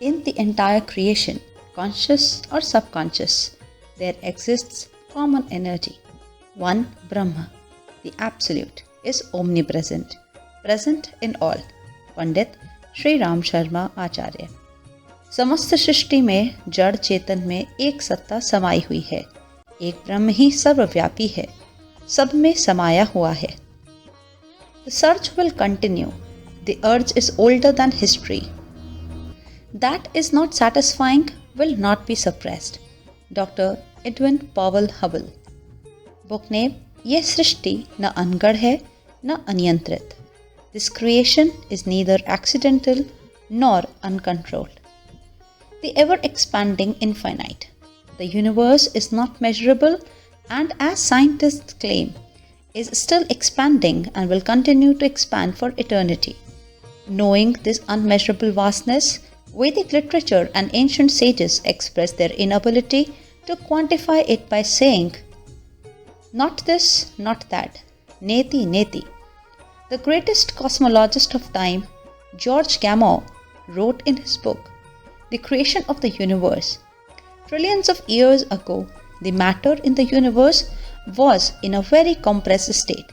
In the entire creation, conscious or subconscious, there exists common energy. One Brahma, the Absolute, is omnipresent, present in all. Pandit Shri Ram Sharma आचार्य। समस्त सृष्टि में जड़ चेतन में एक सत्ता समाई हुई है। एक ब्रह्म ही सर्वव्यापी है, सब में समाया हुआ है। The search will continue. The urge is older than history. That is not satisfying will not be suppressed. Dr. Edwin Powell Hubble। Book name, यह सृष्टि न अनगढ़ है न अनियंत्रित। This creation is neither accidental nor uncontrolled. The ever-expanding infinite. The universe is not measurable and, as scientists claim, is still expanding and will continue to expand for eternity. Knowing this unmeasurable vastness, Vedic literature and ancient sages express their inability to quantify it by saying, not this, not that, neti neti. The greatest cosmologist of time, George Gamow, wrote in his book, The Creation of the Universe, trillions of years ago, the matter in the universe was in a very compressed state,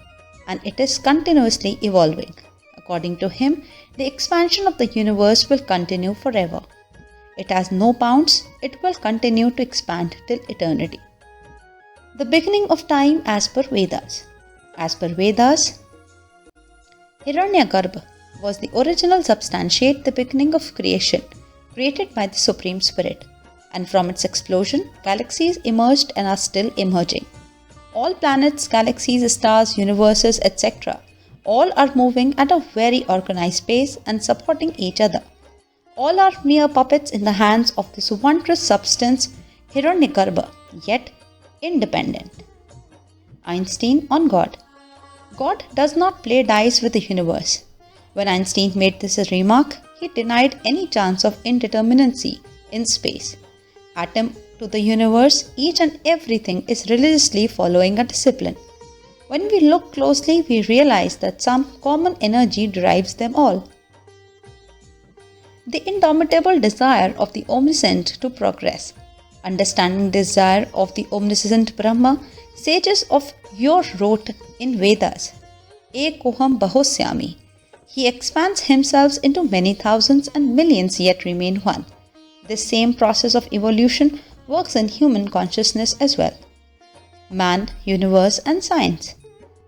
and it is continuously evolving. According to him, the expansion of the universe will continue forever. It has no bounds, it will continue to expand till eternity. The beginning of time as per Vedas. As per Vedas, Hiranyagarbha was the original substantiate, the beginning of creation, created by the Supreme Spirit, and from its explosion, galaxies emerged and are still emerging. All planets, galaxies, stars, universes, etc., all are moving at a very organized pace and supporting each other. All are mere puppets in the hands of this wondrous substance, Hiranyagarbha, yet independent. Einstein on God. God does not play dice with the universe. When Einstein made this remark, he denied any chance of indeterminacy in space. Atom to the universe, each and everything is religiously following a discipline. When we look closely, we realize that some common energy drives them all. The indomitable desire of the omniscient to progress. Understanding the desire of the omniscient Brahma, sages of yore wrote in Vedas, Ekoham Bahosyami. He expands himself into many thousands and millions yet remain one. This same process of evolution works in human consciousness as well. Man, universe and science.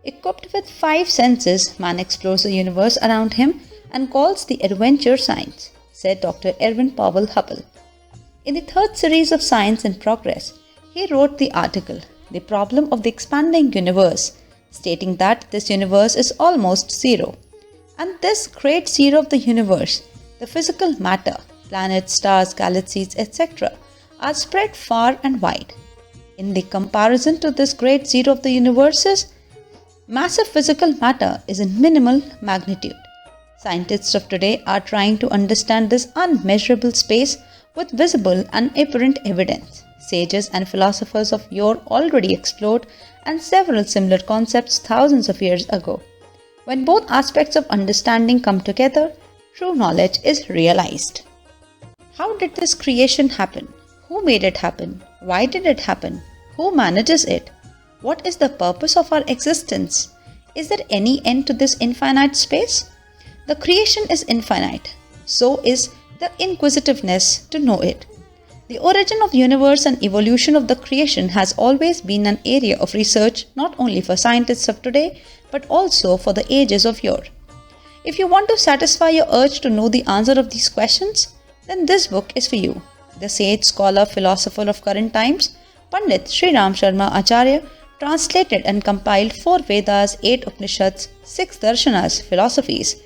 Equipped with 5 senses, man explores the universe around him and calls the adventure science, said Dr. Edwin Powell Hubble. In the 3rd series of Science in Progress, he wrote the article, The Problem of the Expanding Universe, stating that this universe is almost zero. And this great zero of the universe, the physical matter, planets, stars, galaxies, etc., are spread far and wide. In the comparison to this great zero of the universes, massive physical matter is in minimal magnitude. Scientists of today are trying to understand this unmeasurable space with visible and apparent evidence. Sages and philosophers of yore already explored and several similar concepts thousands of years ago. When both aspects of understanding come together, true knowledge is realized. How did this creation happen? Who made it happen? Why did it happen? Who manages it? What is the purpose of our existence? Is there any end to this infinite space? The creation is infinite. So is the inquisitiveness to know it. The origin of the universe and evolution of the creation has always been an area of research not only for scientists of today, but also for the ages of yore. If you want to satisfy your urge to know the answer of these questions, then this book is for you. The sage, scholar, philosopher of current times, Pandit Sri Ram Sharma Acharya, translated and compiled 4 Vedas, 8 Upanishads, 6 Darshanas, philosophies,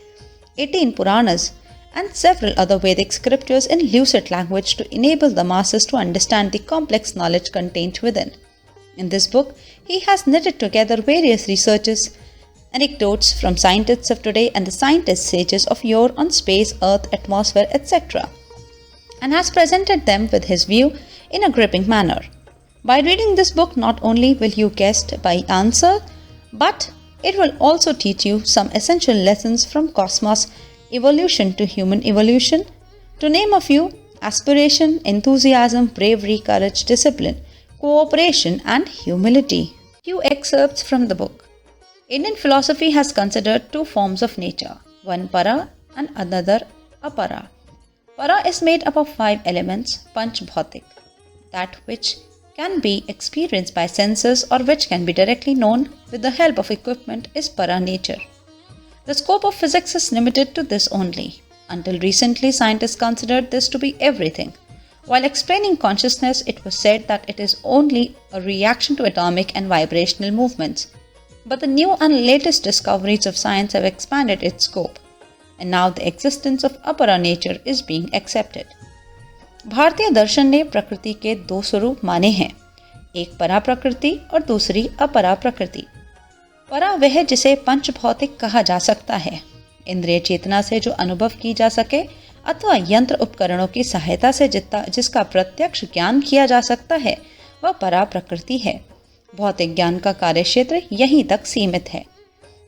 18 Puranas, and several other Vedic scriptures in lucid language to enable the masses to understand the complex knowledge contained within. In this book, he has knitted together various researches, anecdotes from scientists of today and the scientist sages of yore on space, earth, atmosphere, etc., and has presented them with his view in a gripping manner. By reading this book, not only will you guess by answer, but it will also teach you some essential lessons from cosmos evolution to human evolution, To name a few: aspiration, enthusiasm, bravery, courage, discipline, cooperation, and humility. Few excerpts from the book. Indian philosophy has considered two forms of nature, one para and another apara. Para is made up of 5 elements, panch bhautik, that which can be experienced by senses or which can be directly known with the help of equipment is para nature. The scope of physics is limited to this only. Until recently, scientists considered this to be everything. While explaining consciousness, it was said that it is only a reaction to atomic and vibrational movements. But the new and latest discoveries of science have expanded its scope, and now the existence of apara nature is being accepted. भारतीय दर्शन ने प्रकृति के 2 स्वरूप माने हैं, एक परा प्रकृति और दूसरी अपरा प्रकृति। परा वह जिसे पंच भौतिक कहा जा सकता है, इंद्रिय चेतना से जो अनुभव की जा सके अथवा यंत्र उपकरणों की सहायता से जिसका प्रत्यक्ष ज्ञान किया जा सकता है, वह परा प्रकृति है। भौतिक ज्ञान का कार्यक्षेत्र यहीं तक सीमित है।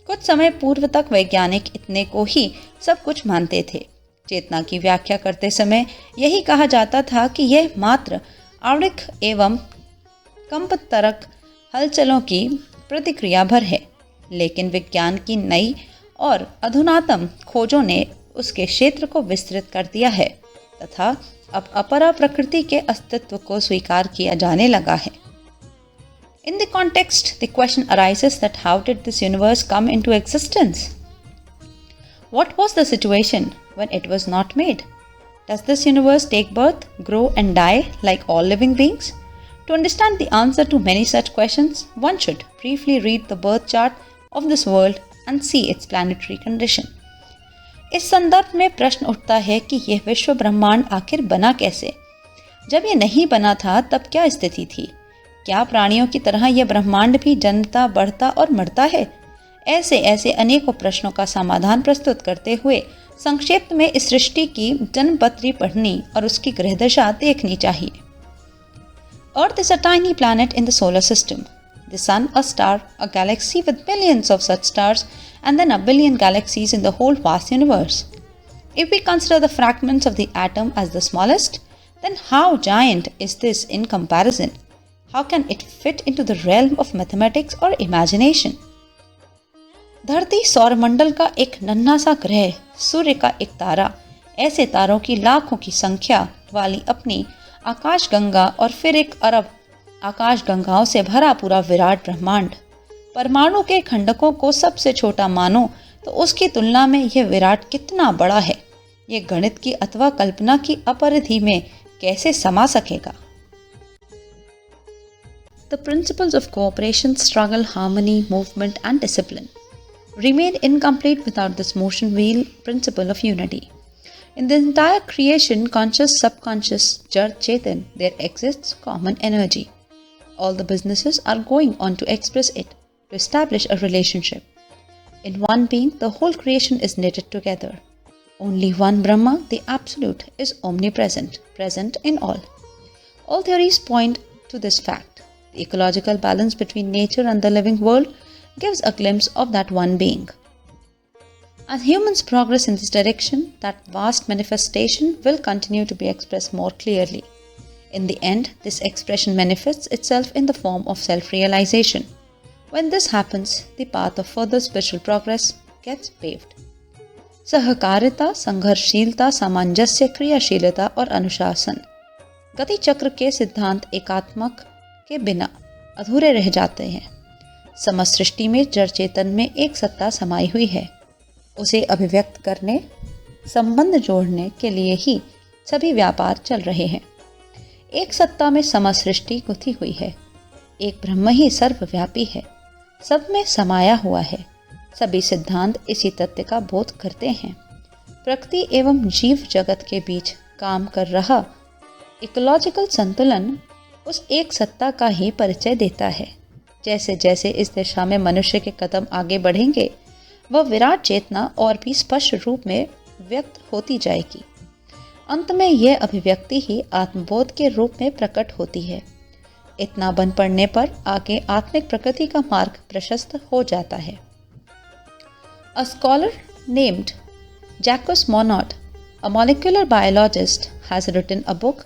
कुछ समय पूर्व तक वैज्ञानिक इतने को ही सब कुछ मानते थे। चेतना की व्याख्या करते समय यही कहा जाता था कि यह मात्र आवृत्त एवं कंपतरक हलचलों की प्रतिक्रिया भर है, लेकिन विज्ञान की नई और अधुनातम खोजों ने उसके क्षेत्र को विस्तृत कर दिया है तथा अब अपरा प्रकृति के अस्तित्व को स्वीकार किया जाने लगा है। In the context, the question arises that how did this universe come into existence? What was the situation when it was not made? Does this universe take birth, grow and die like all living beings? To understand the answer to many such questions, one should briefly read the birth chart of this world and see its planetary condition. इस संदर्भ में प्रश्न उठता है कि यह विश्व ब्रह्मांड आखिर बना कैसे? जब यह नहीं बना था तब क्या स्थिति थी? क्या प्राणियों की तरह यह ब्रह्मांड भी जन्मता, बढ़ता और मरता है? ऐसे अनेकों प्रश्नों का समाधान प्रस्तुत करते हुए संक्षेप में इस सृष्टि की जन्मपत्री पढ़नी और उसकी गृहदशा देखनी चाहिए। Earth is a tiny planet in the solar system. The Sun a star, a galaxy with billions of such stars, and then a billion galaxies in the whole vast universe. If we consider the fragments of the atom as the smallest, then how giant is this in comparison? How can it fit into the realm of mathematics or imagination? धरती सौरमंडल का एक नन्हा सा ग्रह, सूर्य का एक तारा, ऐसे तारों की लाखों की संख्या वाली अपनी आकाशगंगा और फिर 1 अरब आकाशगंगाओं से भरा पूरा विराट ब्रह्मांड। परमाणु के खंडकों को सबसे छोटा मानो तो उसकी तुलना में यह विराट कितना बड़ा है, यह गणित की अथवा कल्पना की अपरिधि में कैसे समा सकेगा? The principles of cooperation, struggle, harmony, movement and discipline remain incomplete without this motion wheel principle of unity. In the entire creation, conscious, subconscious, Jar Chetan, there exists common energy. All the businesses are going on to express it, to establish a relationship. In one being, the whole creation is knitted together. Only one Brahma, the Absolute, is omnipresent, present in all. All theories point to this fact. The ecological balance between nature and the living world gives a glimpse of that one being. As humans progress in this direction, that vast manifestation will continue to be expressed more clearly. In the end, this expression manifests itself in the form of self-realization. When this happens, the path of further spiritual progress gets paved. सहकारिता, संघर्षशीलता, सामंजस्य, क्रियाशीलता और अनुशासन गति चक्र के सिद्धांत एकात्मक के बिना अधूरे रह जाते हैं। समस्त सृष्टि में जड़ चेतन में एक सत्ता समाई हुई है। उसे अभिव्यक्त करने, संबंध जोड़ने के लिए ही सभी व्यापार चल रहे हैं। एक सत्ता में समस्त सृष्टि गुथी हुई है। एक ब्रह्म ही सर्वव्यापी है, सब में समाया हुआ है। सभी सिद्धांत इसी तथ्य का बोध करते हैं। प्रकृति एवं जीव जगत के बीच काम कर रहा इकोलॉजिकल संतुलन उस एक सत्ता का ही परिचय देता है। जैसे जैसे इस दिशा में मनुष्य के कदम आगे बढ़ेंगे, वह विराट चेतना और भी स्पष्ट रूप में व्यक्त होती जाएगी। अंत में यह अभिव्यक्ति ही आत्मबोध के रूप में प्रकट होती है। इतना बन पड़ने पर आगे आत्मिक प्रकृति का मार्ग प्रशस्त हो जाता है। A scholar named Jacques Monod a molecular biologist, has written a book,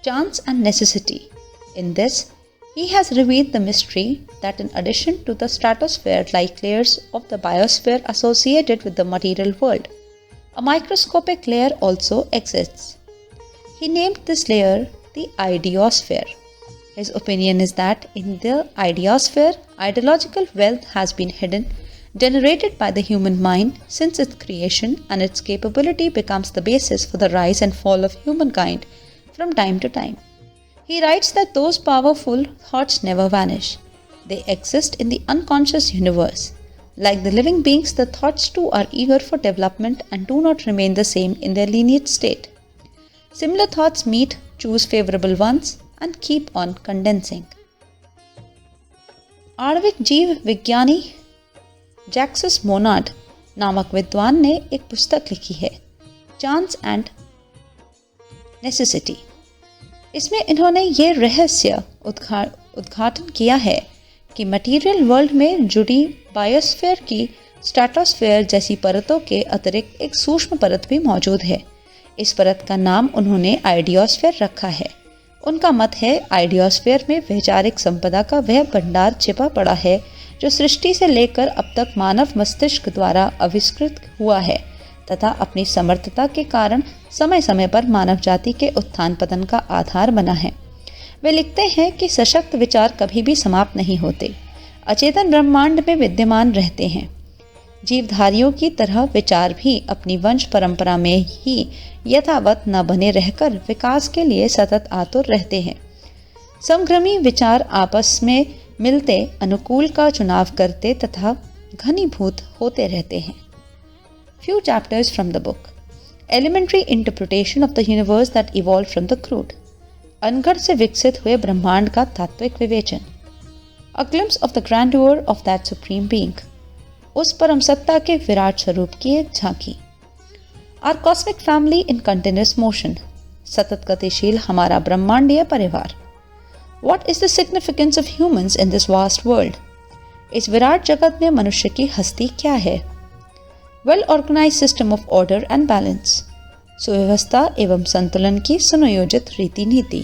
Chance and Necessity. In this, he has revealed the mystery that in addition to the stratosphere-like layers of the biosphere associated with the material world, a microscopic layer also exists. He named this layer the ideosphere. His opinion is that in the ideosphere, ideological wealth has been hidden, generated by the human mind since its creation, and its capability becomes the basis for the rise and fall of humankind from time to time. He writes that those powerful thoughts never vanish. They exist in the unconscious universe. Like the living beings, the thoughts too are eager for development and do not remain the same in their lineage state. Similar thoughts meet, choose favorable ones, and keep on condensing. आणविक जीव विज्ञानी जैक्सस Monod नामक विद्वान ने एक पुस्तक लिखी है, चांस एंड नेसेसिटी। इसमें इन्होंने ये रहस्य उद्घाटन किया है कि मटेरियल वर्ल्ड में जुड़ी बायोस्फीयर की स्ट्रेटोस्फीयर जैसी परतों के अतिरिक्त एक सूक्ष्म परत भी मौजूद है। इस परत का नाम उन्होंने आइडियोस्फीयर रखा है। उनका मत है आइडियोस्फीयर में वैचारिक संपदा का वह भंडार छिपा पड़ा है जो सृष्टि से लेकर अब तक मानव मस्तिष्क द्वारा आविष्कृत हुआ है तथा अपनी समर्थता के कारण समय समय पर मानव जाति के उत्थान पतन का आधार बना है। वे लिखते हैं कि सशक्त विचार कभी भी समाप्त नहीं होते, अचेतन ब्रह्मांड में विद्यमान रहते हैं। जीवधारियों की तरह विचार भी अपनी वंश परंपरा में ही यथावत न बने रहकर विकास के लिए सतत आतुर रहते हैं। समक्रमी विचार आपस में मिलते अनुकूल का चुनाव करते तथा घनीभूत होते रहते हैं। Few chapters from the book. Elementary interpretation of the universe that evolved from the crude. अनगढ़ से विकसित हुए ब्रह्मांड का तात्विक विवेचन। A glimpse of the grandeur of that supreme being. उस परम सत्ता के विराट स्वरूप की एक झांकी। Our cosmic family in continuous motion. सतत गतिशील हमारा ब्रह्मांडीय परिवार। What is the significance of humans in this vast world? इस विराट जगत में मनुष्य की हस्ती क्या है? Well organized system of order and balance. सुव्यवस्था एवं संतुलन की सुनियोजित रीति नीति।